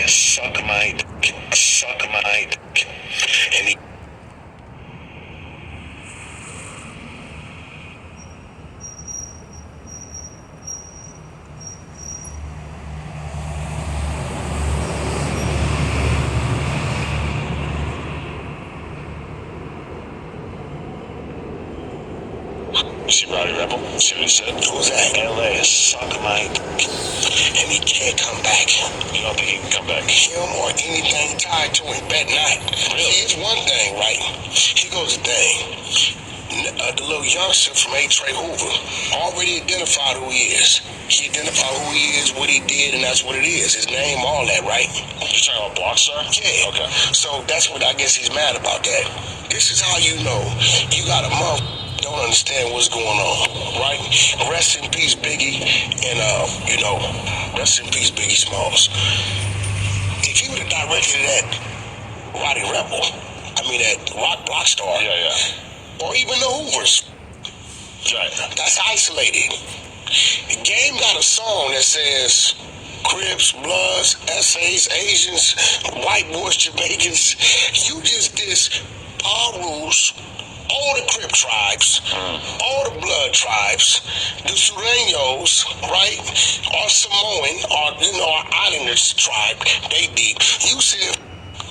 Suck my dick. Suck my dick. And he You see Rowdy Rebel? See what he said? Who's that? LA, suck my dick. And he can't come back. You don't think he can come back? Him or anything tied to him, bet not. Really? See, it's one thing, right? Here goes the thing. The little youngster from H00ver already identified who he is. He identified who he is, what he did, and that's what it is. His name, all that, right? You're talking about Blockstar? Yeah. Okay. So that's what I guess he's mad about that. This is how you know you got a don't understand what's going on, right? Rest in peace, Biggie, and rest in peace, Biggie Smalls. If you would have directed at Rowdy Rebel, at Blockstar, or even the Hoovers, that's isolated. The game got a song that says Crips, Bloods, Essays, Asians, white boys, Jamaicans. You just diss all rules. All the Crip tribes, all the Blood tribes, the Sureños, right, or Samoan, or our Islanders tribe, they deep. You said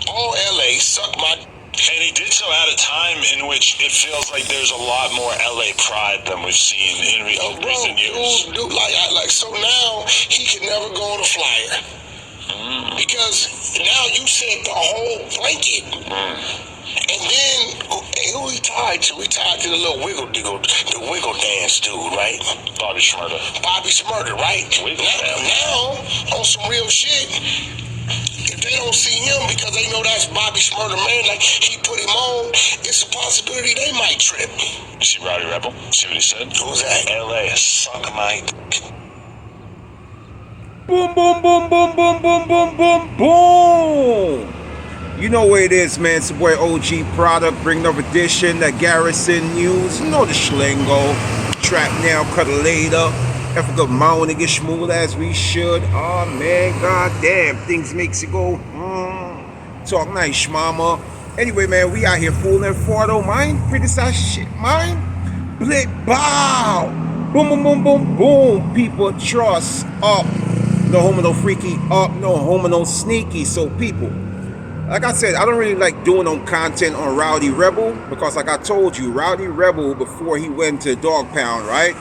all LA suck my. And he did so at a time in which it feels like there's a lot more LA pride than we've seen in recent years. Dude, so now he can never go on a flyer because now you said the whole blanket. And then, who he tied to? He tied to the little wiggle dance dude, right? Bobby Shmurda, right? Now, on some real shit, if they don't see him because they know that's Bobby Shmurda, man, like he put him on, it's a possibility they might trip. You see Rowdy Rebel? See what he said? Who's that? LA, suck my dick. Boom, boom, boom, boom, boom, boom, boom, boom, boom. You know where it is, man. It's your boy OG Product, bring another edition, that Garrison News. You know the schlingo. Trap now, cut later. Have a good morning to get smooth as we should. Oh man, goddamn, things makes you go, talk nice, mama. Anyway, man, we out here fooling for don't mind. Criticize shit, mind. Blip, bow. Boom, boom, boom, boom, boom. People trust up. No homo, no freaky. Up, no homo, no sneaky. So people, like I said, I don't really like doing no content on Rowdy Rebel because like I told you, Rowdy Rebel, before he went to Dog Pound, right?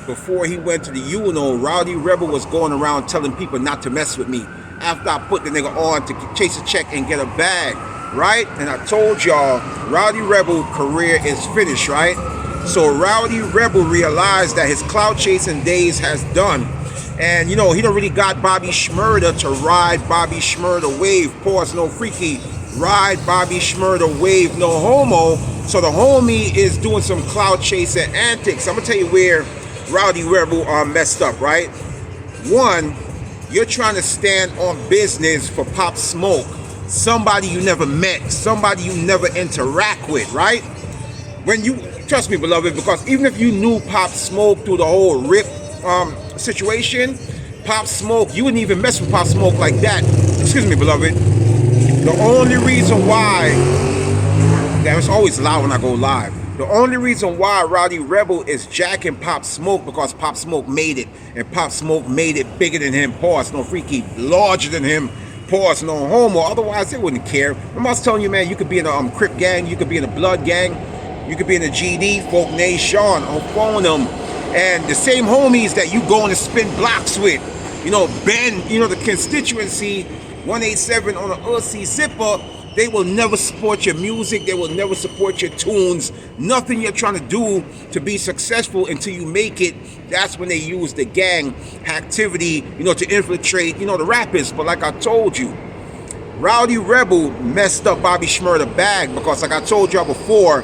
Before he went to the UNO, Rowdy Rebel was going around telling people not to mess with me after I put the nigga on to chase a check and get a bag, right? And I told y'all, Rowdy Rebel career is finished, right? So Rowdy Rebel realized that his clout chasing days has done. And he don't really got Bobby Shmurda to ride Bobby Shmurda wave. Pause, no freaky. Ride Bobby Shmurda wave, no homo. So the homie is doing some clout chasing antics. I'm gonna tell you where Rowdy Rebel messed up, right? One, you're trying to stand on business for Pop Smoke, somebody you never met, somebody you never interact with, right? When you trust me, beloved, because even if you knew Pop Smoke through the whole Rip situation, Pop Smoke, you wouldn't even mess with Pop Smoke like that. Excuse me, beloved. The only reason why, damn, it's always loud when I go live. The only reason why Rowdy Rebel is jacking Pop Smoke because Pop Smoke made it, and Pop Smoke made it bigger than him. Pause, no freaky, larger than him. Pause, no homo. Otherwise, they wouldn't care. Remember I was telling you, man, you could be in a Crip gang, you could be in a Blood gang, you could be in a GD, Folk Nation, on phone them. And the same homies that you going to spin blocks with, Ben, the constituency, 187 on an Uzi zipper, they will never support your music, they will never support your tunes, nothing you're trying to do to be successful until you make it. That's when they use the gang activity, to infiltrate, the rappers. But like I told you, Rowdy Rebel messed up Bobby Shmurda bag because like I told y'all before,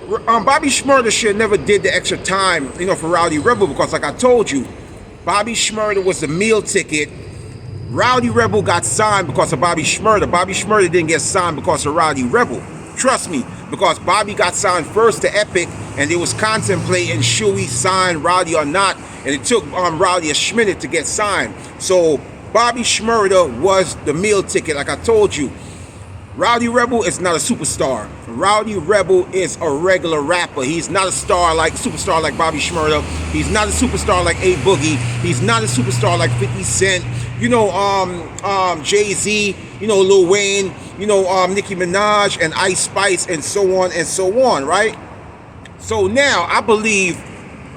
Bobby Shmurda should never did the extra time, for Rowdy Rebel because like I told you, Bobby Shmurda was the meal ticket. Rowdy Rebel got signed because of Bobby Shmurda. Bobby Shmurda didn't get signed because of Rowdy Rebel. Trust me, because Bobby got signed first to Epic and they was contemplating should we sign Rowdy or not, and it took Rowdy a minute to get signed. So Bobby Shmurda was the meal ticket, like I told you. Rowdy Rebel is not a superstar. Rowdy Rebel is a regular rapper. He's not a superstar like Bobby Shmurda. He's not a superstar like A Boogie. He's not a superstar like 50 Cent. You know, Jay-Z, you know, Lil Wayne, you know, Nicki Minaj and Ice Spice and so on, right? So now I believe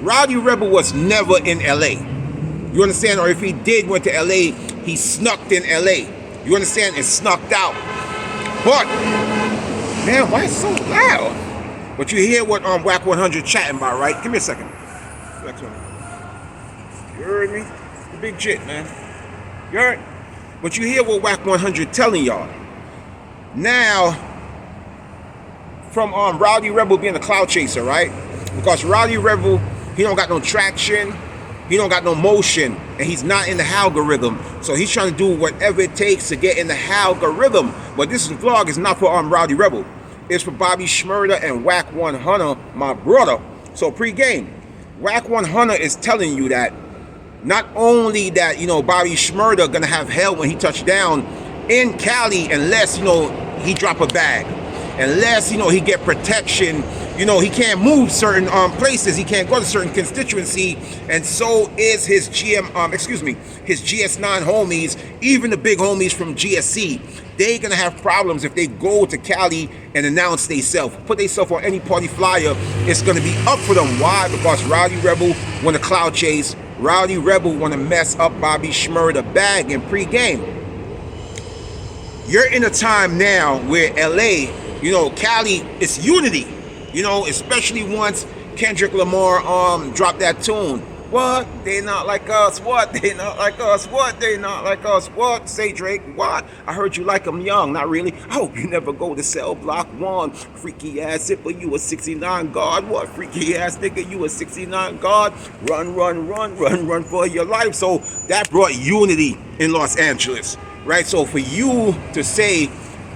Rowdy Rebel was never in LA. You understand? Or if he did went to LA, he snuck in LA. You understand? And snuck out. But, man, why is it so loud? But you hear what Wack 100 chatting about, right? Give me a second. You heard me? The big shit, man. You heard? But you hear what Wack 100 telling y'all. Now, from Rowdy Rebel being a cloud chaser, right? Because Rowdy Rebel, he don't got no traction. He don't got no motion, and he's not in the algorithm. So he's trying to do whatever it takes to get in the algorithm. But this vlog is not for Rowdy Rebel. It's for Bobby Shmurda and Wack 100, my brother. So pre-game, Wack 100 is telling you that not only that, you know, Bobby Shmurda gonna have hell when he touched down in Cali unless, you know, he drop a bag. Unless, you know, he get protection. You know, he can't move certain places. He can't go to certain constituency, and so is his his GS9 homies, even the big homies from GSC. They gonna have problems if they go to Cali and announce theyself, put theyself on any party flyer. It's gonna be up for them. Why? Because Rowdy Rebel want to cloud chase. Rowdy Rebel want to mess up Bobby Shmurda bag in pre-game. You're in a time now where LA, you know, Cali, it's unity. You know, especially once Kendrick Lamar dropped that tune. What? They not like us. What? They not like us. What? They not like us. What? Say Drake. What? I heard you like them young. Not really. I hope you never go to cell block 1. Freaky ass zipper, you a 69 guard. What? Freaky ass nigga, you a 69 guard. Run for your life. So that brought unity in Los Angeles, right? So for you to say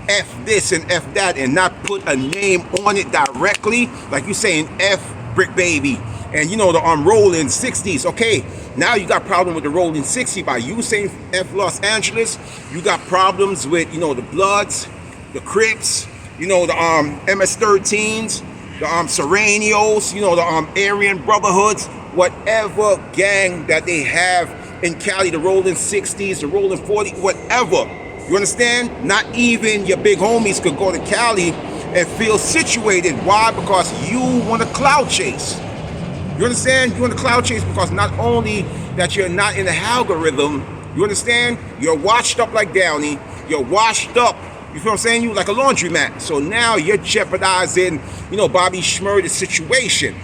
F this and F that and not put a name on it directly, like you saying F Brick Baby and, you know, the rolling 60s. Okay, now you got problem with the rolling 60 by you saying F Los Angeles. You got problems with, you know, the Bloods, the Crips, you know, the MS-13s, the Serranios, you know, the Aryan Brotherhoods, whatever gang that they have in Cali, the rolling 60s, the rolling 40, whatever. You understand? Not even your big homies could go to Cali and feel situated. Why? Because you want to cloud chase. You understand? You want to cloud chase because not only that you're not in the algorithm, you understand? You're washed up like Downey. You're washed up, you feel what I'm saying? You like a laundromat. So now you're jeopardizing, you know, Bobby Shmurda's situation.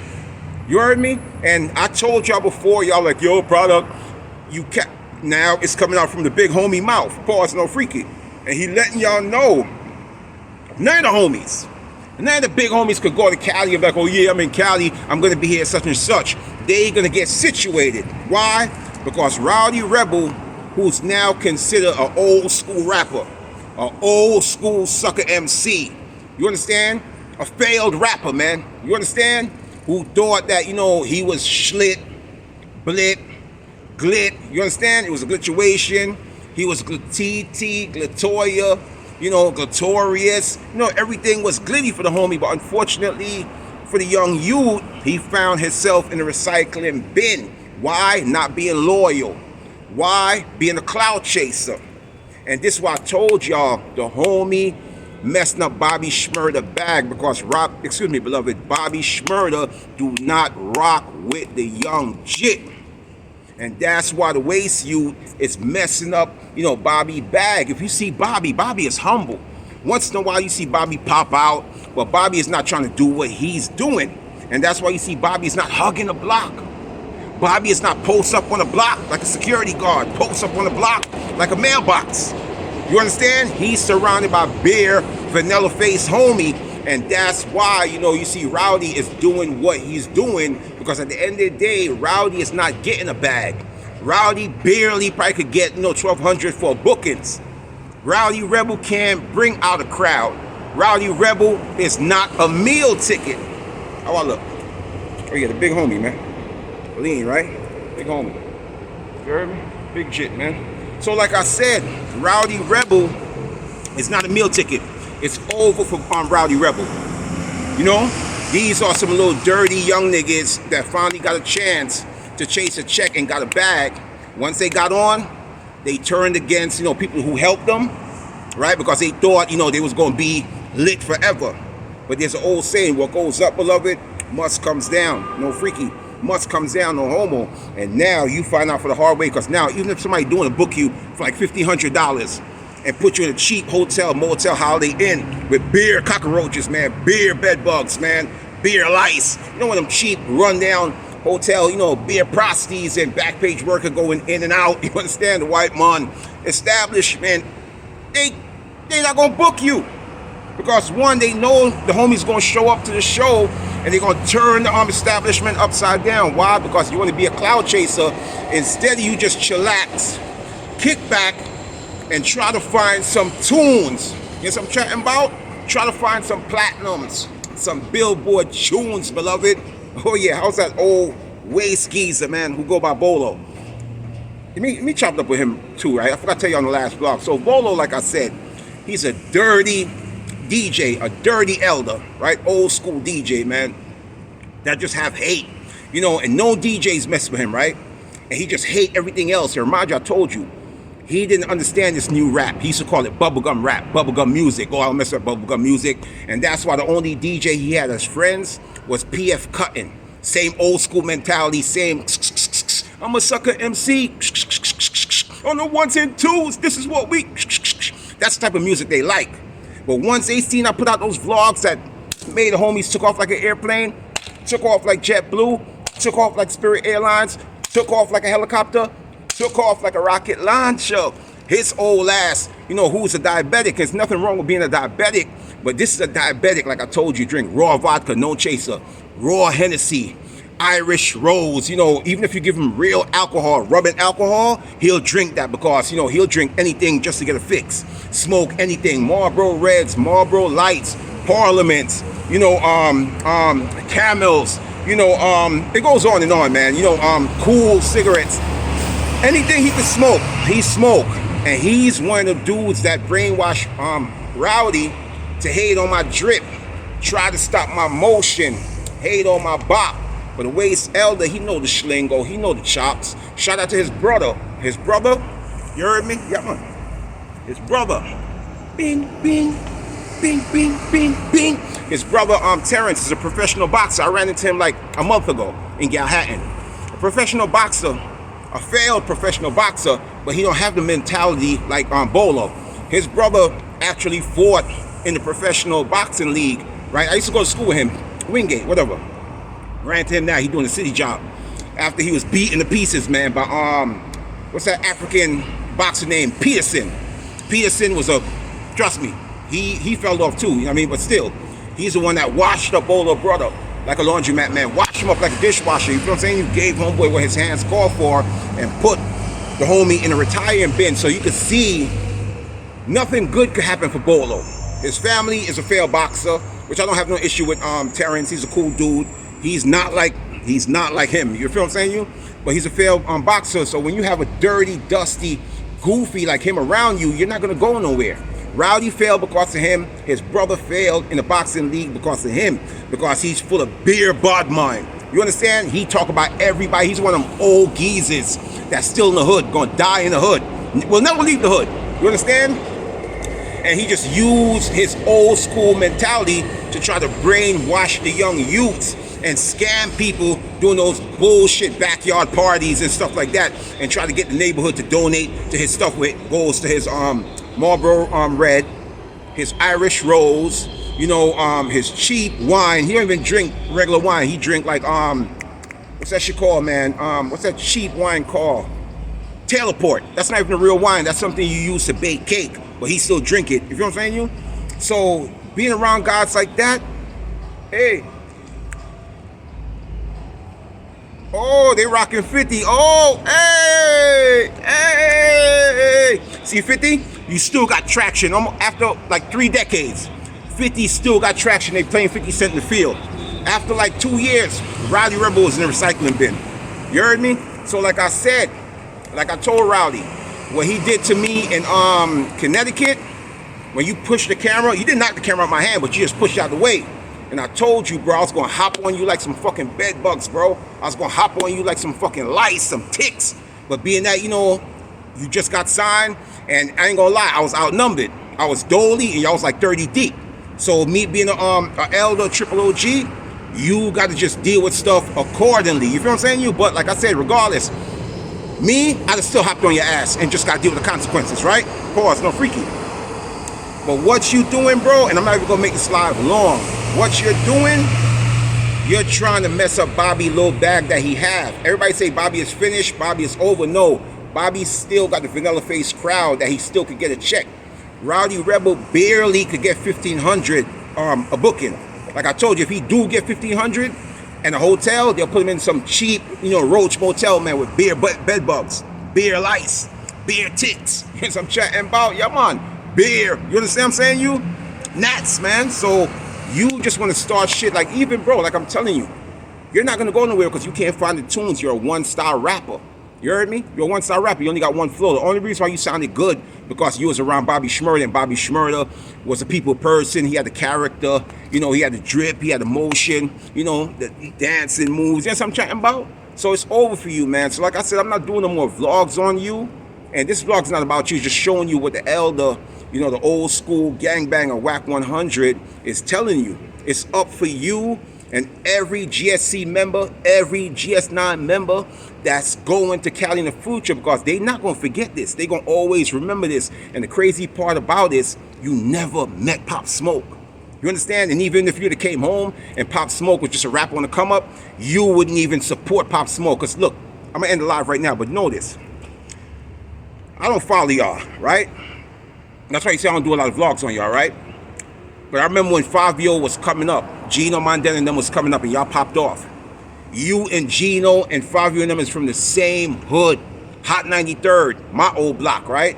You heard me? And I told y'all before, y'all like, yo, product, you can't. Now it's coming out from the big homie mouth. Pause, no freaky. And he letting y'all know none of the homies, none of the big homies could go to Cali and be like, oh yeah, I'm in Cali, I'm gonna be here such and such. They gonna get situated. Why? Because Rowdy Rebel, who's now considered an old school rapper, an old school sucker MC. You understand? A failed rapper, man. You understand? Who thought that, you know, he was schlit, blit, glit, you understand? It was a glitchuation. He was glitty, glitoya, you know, glorious. You know, everything was glitty for the homie, but unfortunately for the young youth, he found himself in the recycling bin. Why? Not being loyal. Why? Being a cloud chaser. And this is why I told y'all the homie messing up Bobby Shmurda bag because beloved, Bobby Shmurda do not rock with the young jit. And that's why the waste youth is messing up, you know, Bobby bag. If you see Bobby is humble. Once in a while you see Bobby pop out, but Bobby is not trying to do what he's doing. And that's why you see Bobby is not hugging the block. Bobby is not post up on the block like a security guard, post up on the block like a mailbox. You understand? He's surrounded by bare, vanilla face homie. And that's why, you know, you see Rowdy is doing what he's doing, because at the end of the day, Rowdy is not getting a bag. Rowdy barely probably could get, you know, 1,200 for bookings. Rowdy Rebel can't bring out a crowd. Rowdy Rebel is not a meal ticket. How I look? Oh yeah, the big homie, man. Lean, right? Big homie. You heard me? Big shit, man. So like I said, Rowdy Rebel is not a meal ticket. It's over for Rowdy Rebel. You know, these are some little dirty young niggas that finally got a chance to chase a check and got a bag. Once they got on, they turned against, you know, people who helped them, right? Because they thought, you know, they was going to be lit forever. But there's an old saying, what goes up, beloved, must comes down. No freaky, must comes down, no homo. And now you find out for the hard way, because now even if somebody doing to book you for like $1,500 and put you in a cheap hotel, motel, Holiday Inn with beer cockroaches, man, beer bed bugs, man, beer lice. You know, one of them cheap rundown hotel, you know, beer prostitutes and back page worker going in and out. You understand? The white man established, man, they not gonna book you. Because one, they know the homies gonna show up to the show and they're gonna turn the establishment upside down. Why? Because you want to be a cloud chaser. Instead of you just chillax, kick back, and try to find some tunes. You know what I'm chatting about? Try to find some platinums, some Billboard tunes, beloved. Oh yeah, how's that old waist geezer, man, who go by Bolo? Let me chop up with him too, right? I forgot to tell you on the last vlog. So Bolo, like I said, he's a dirty DJ, a dirty elder, right? Old school DJ, man, that just have hate, you know, and no DJs mess with him, right? And he just hate everything else. And remind you, I told you, he didn't understand this new rap. He used to call it bubblegum rap, bubblegum music. Oh, I'll mess up bubblegum music. And that's why the only DJ he had as friends was PF Cuttin. Same old school mentality, same, I'm a sucker MC. On the ones and twos, this is what we, that's the type of music they like. But once they seen I put out those vlogs that made the homies took off like an airplane, took off like JetBlue, took off like Spirit Airlines, took off like a helicopter, took off like a rocket launcher. His old ass, you know, who's a diabetic. There's nothing wrong with being a diabetic, but this is a diabetic, like I told you, drink raw vodka, no chaser, raw Hennessy, Irish Rose. You know, even if you give him real alcohol, rubbing alcohol, he'll drink that because, you know, he'll drink anything just to get a fix. Smoke anything, Marlboro Reds, Marlboro Lights, Parliaments, you know, Camels, you know, it goes on and on, man. You know, cool cigarettes. Anything he could smoke, he smoke. And he's one of the dudes that brainwash Rowdy to hate on my drip, try to stop my motion, hate on my bop. But the way it's elder, he know the schlingo, he know the chops. Shout out to his brother. His brother, you heard me? Yeah, man. His brother. Bing, bing, bing, bing, bing, bing. His brother, Terrence, is a professional boxer. I ran into him like a month ago in Galhattan. A professional boxer. A failed professional boxer, but he don't have the mentality like Bolo. His brother actually fought in the professional boxing league, right? I used to go to school with him, Wingate, whatever. Ran to him now, he doing a city job. After he was beaten to pieces, man, by, what's that African boxer name? Peterson. Peterson was trust me, he fell off too, you know what I mean? But still, he's the one that washed up Bolo brother. Like a laundromat man, wash him up like a dishwasher. You feel what I'm saying? You gave homeboy what his hands called for and put the homie in a retiring bin so you could see nothing good could happen for Bolo. His family is a failed boxer, which I don't have no issue with. Terrence, he's a cool dude. He's not like him. You feel what I'm saying? You, but he's a failed boxer. So when you have a dirty, dusty, goofy like him around you, you're not gonna go nowhere. Rowdy failed because of him. His brother failed in the boxing league because of him. Because he's full of beer bod mind. You understand? He talk about everybody. He's one of them old geezers that's still in the hood, gonna die in the hood. Will never leave the hood. You understand? And he just used his old school mentality to try to brainwash the young youths and scam people doing those bullshit backyard parties and stuff like that, and try to get the neighborhood to donate to his stuff, which goes to his Marlboro Red, his Irish Rose, you know, his cheap wine. He don't even drink regular wine. He drink like what's that shit called, man? What's that cheap wine called? Taylorport. That's not even a real wine. That's something you use to bake cake, but he still drink it. You feel what I'm saying, you? So being around guys like that, hey. Oh, they rocking 50. Oh, hey, hey. See 50? You still got traction. After like 3 decades, 50 still got traction. They playing 50 Cent in the field. After like 2 years, Rowdy Rebel was in the recycling bin. You heard me? So like I said, like I told Rowdy, what he did to me in Connecticut, when you pushed the camera, you didn't knock the camera out of my hand, but you just pushed it out the way. And I told you, bro, I was gonna hop on you like some fucking bed bugs, bro. I was gonna hop on you like some fucking lice, some ticks. But being that, you know, you just got signed, and I ain't gonna lie, I was outnumbered. I was dolly, and y'all was like 30 deep. So me being a elder, triple OG, you got to just deal with stuff accordingly. You feel what I'm saying? You, but like I said, regardless, me, I'd have still hopped on your ass and just got to deal with the consequences, right? Pause, no freaky. But what you doing, bro, and I'm not even gonna make this live long. What you're doing, you're trying to mess up Bobby little bag that he have. Everybody say Bobby is finished, Bobby is over. No, Bobby still got the vanilla face crowd that he still could get a check. Rowdy Rebel barely could get 1,500 a booking. Like I told you, if he do get 1,500 and a hotel, they'll put him in some cheap, you know, roach motel, man, with beer bed bugs, beer lice, beer ticks. You know what I'm chatting about? Yeah, man, beer. You understand what I'm saying? You gnats, man. So you just want to start shit like, even bro, like I'm telling you, you're not gonna go nowhere because you can't find the tunes. You're a one-star rapper. You heard me? You're a one-star rapper. You only got one flow. The only reason why you sounded good because you was around Bobby Shmurda, and Bobby Shmurda was a people person. He had the character. You know, he had the drip. He had the motion. You know, the dancing moves. That's what I'm chatting about. So it's over for you, man. So like I said, I'm not doing no more vlogs on you. And this vlog's not about you. It's just showing you what the elder, you know, the old school gangbanger Wack 100 is telling you. It's up for you and every GSC member, every GS9 member that's going to Cali in the future, because they're not going to forget this. They're going to always remember this. And the crazy part about this, you never met Pop Smoke. You understand? And even if you'd have came home and Pop Smoke was just a rapper on the come up, you wouldn't even support Pop Smoke. Because look, I'm going to end the live right now, but know this. I don't follow y'all, right? That's why you say I don't do a lot of vlogs on y'all, right? But I remember when H00ver was coming up, Gino Mandela and them was coming up, and y'all popped off. You and Gino and H00ver and them is from the same hood, Hot 93rd, my old block, right?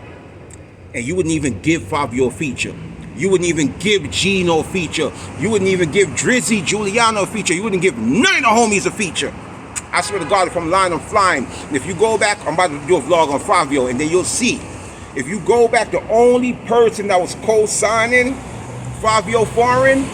And you wouldn't even give H00ver a feature. You wouldn't even give Gino a feature. You wouldn't even give Drizzy Giuliano a feature. You wouldn't give none of the homies a feature. I swear to God, if I'm lying, I'm flying. And if you go back, I'm about to do a vlog on H00ver, and then you'll see. If you go back, the only person that was co-signing H00ver foreign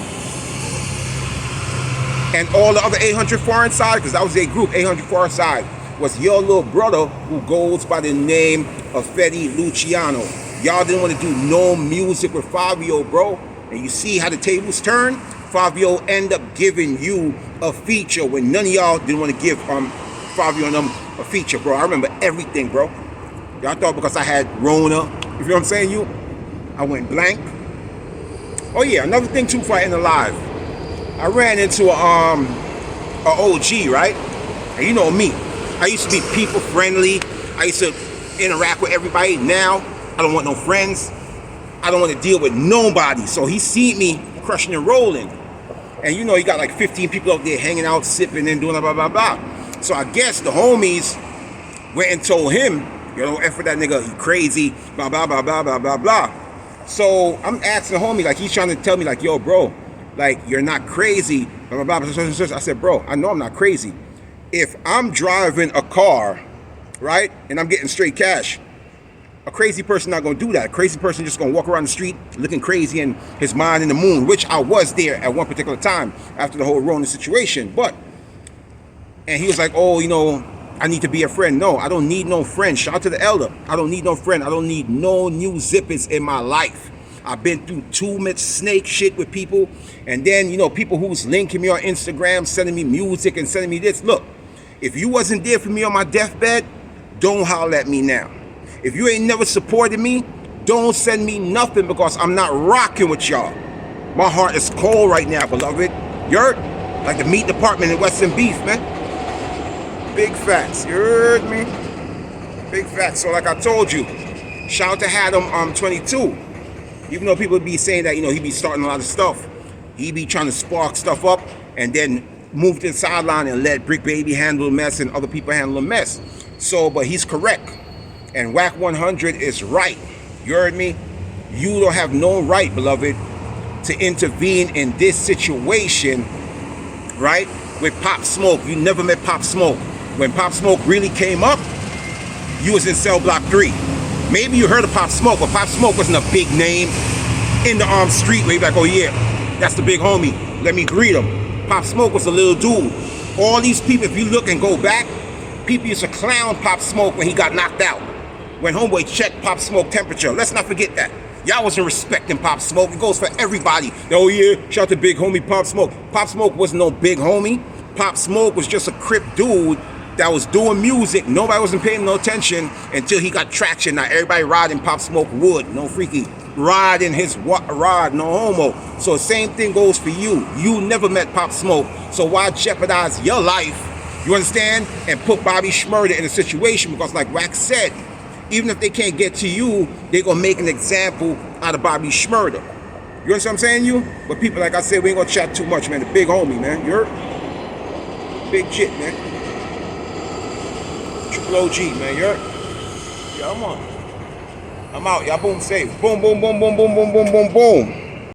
and all the other H00ver foreign side, because that was their group, H00ver foreign side, was your little brother who goes by the name of Fetty Luciano. Y'all didn't want to do no music with H00ver, bro. And you see how the tables turn? H00ver end up giving you a feature when none of y'all didn't want to give H00ver and them a feature, bro. I remember everything, bro. Y'all thought because I had Rona, you feel what I'm saying? You, I went blank. Oh yeah, another thing too before I end the live. I ran into a OG, right? And you know me. I used to be people friendly. I used to interact with everybody. Now, I don't want no friends. I don't want to deal with nobody. So he seen me crushing and rolling. And you know, he got like 15 people out there hanging out, sipping and doing blah, blah, blah. So I guess the homies went and told him, you know, F for that nigga, he crazy, blah, blah, blah, blah, blah, blah, blah. So I'm asking the homie, like he's trying to tell me like, yo, bro, like you're not crazy, blah, blah, blah, blah. I said, bro, I know I'm not crazy. If I'm driving a car, right, and I'm getting straight cash, a crazy person not gonna do that. A crazy person just gonna walk around the street looking crazy and his mind in the moon, which I was there at one particular time after the whole Rona situation. But, and he was like, oh, you know, I need to be a friend. No, I don't need no friend. Shout out to the elder. I don't need no friend. I don't need no new zippers in my life. I've been through too much snake shit with people. And then, you know, people who's linking me on Instagram, sending me music and sending me this. Look, if you wasn't there for me on my deathbed, don't holler at me now. If you ain't never supported me, don't send me nothing because I'm not rocking with y'all. My heart is cold right now, beloved. You heard? Like the meat department in Western Beef, man. Big facts, you heard me? Big facts. So like I told you, shout out to Adam 22. Even though people be saying that, you know, he be starting a lot of stuff. He be trying to spark stuff up and then move to the sideline and let Brick Baby handle the mess and other people handle the mess. So, but he's correct. And Wack 100 is right. You heard me? You don't have no right, beloved, to intervene in this situation, right? With Pop Smoke. You never met Pop Smoke. When Pop Smoke really came up, you was in cell block 3. Maybe you heard of Pop Smoke, but Pop Smoke wasn't a big name in the armed street where you're like, oh yeah, that's the big homie. Let me greet him. Pop Smoke was a little dude. All these people, if you look and go back, people used to clown Pop Smoke when he got knocked out. When homeboy checked Pop Smoke temperature. Let's not forget that. Y'all wasn't respecting Pop Smoke. It goes for everybody. Oh yeah, shout out to big homie Pop Smoke. Pop Smoke wasn't no big homie. Pop Smoke was just a crip dude that was doing music. Nobody wasn't paying no attention until he got traction. Now everybody riding Pop Smoke wood. No freaky riding his rod, no homo. So the same thing goes for you. You never met Pop Smoke. So why jeopardize your life, you understand, and put Bobby Shmurda in a situation? Because like Wack said, even if they can't get to you, they're going to make an example out of Bobby Shmurda. You understand what I'm saying, you? But people, like I said, we ain't going to chat too much, man. The big homie, man. You heard? Big shit, man. Triple OG, man. You heard? Yeah, I'm on. I'm out. Y'all boom safe. Boom, boom, boom, boom, boom, boom, boom, boom, boom.